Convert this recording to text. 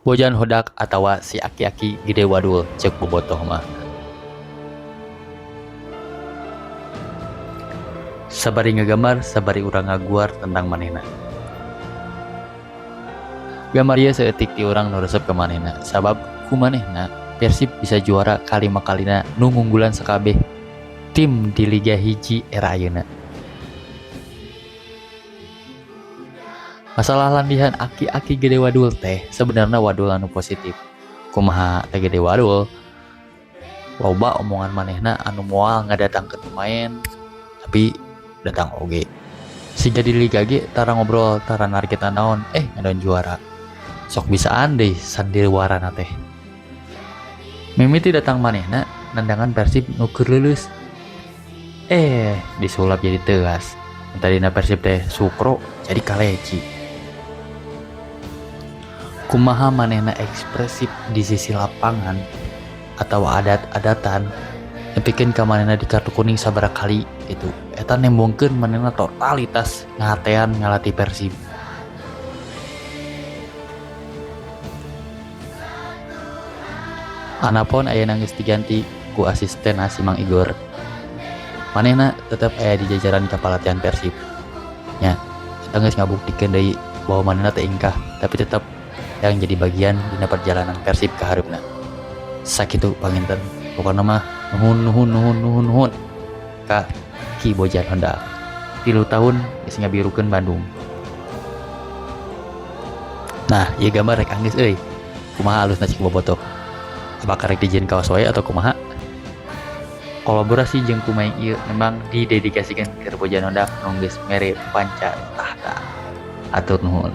Bojan hodak atawa si aki-aki gede wadul cek bobotoh mah. Sabari ngagambar, sabari urang ngaguar tentang manehna. Gambar ieu seeutik ti urang nu resep ka manehna, sabab ku manehna Persib bisa juara kalima kalina nu ngunggulan sakabeh tim di Liga Hiji era ayeuna. Masalah landihan aki-aki gede wadul teh sebenarnya wadul anu positif. Kumaha teh gede wadul? Loba omongan manehna anu moal ngadatangkeun pemain, tapi datang oge. Siga di Liga G tara ngobrol tara nargetan naon, ngadon juara. Sok bisaan deui sandiwarana teh. Mimiti datang manehna nandangan Persib nu keur leuleus. Disulap jadi teuas. Tadina Persib teh sukro jadi kaleci. Kumaha manehna ekspresif di sisi lapangan atau adat-adatan nepikeun ka manehna di kartu kuning sabaraha kali itu eta nembongkeun manehna totalitas ngahatean ngalatih Persib. Anapun aya geus diganti ku asisten si Mang Igor, manehna tetep aya di jajaran kapalatihan Persib nya. Eta geus ngabuktikeun deui bahwa manehna teh ingkah tapi tetep yang jadi bagian dina perjalanan Persib ka hareupna. Sakitu panginten, pokona mah nuhun ka Ki Bojan Honda. 3 tahun geus ngabirukeun Bandung. Nah, ieu gambar rek anggeus euy. Kumaha alusna cik bobotoh? Apakah rek dijieun kaos wae atau kumaha? Kolaborasi jeung pemain ieu memang didedikasikeun keur Bojan Honda nu geus mere panca tahta. Atur nuhun.